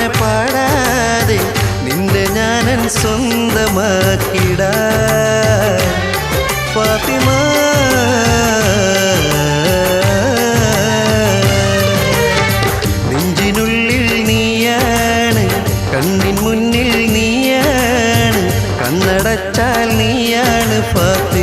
കൽപ്പന പാടാതെ നിന്റെ ഞാനൻ സ്വന്തമാക്കിടാ ഫാത്തിമ. നെഞ്ചിനുള്ളിൽ നീയാണ്, കണ്ണിൻ മുന്നിൽ നീയാണ്, കണ്ണടച്ചാൽ നീയാണ് ഫാത്തിമ.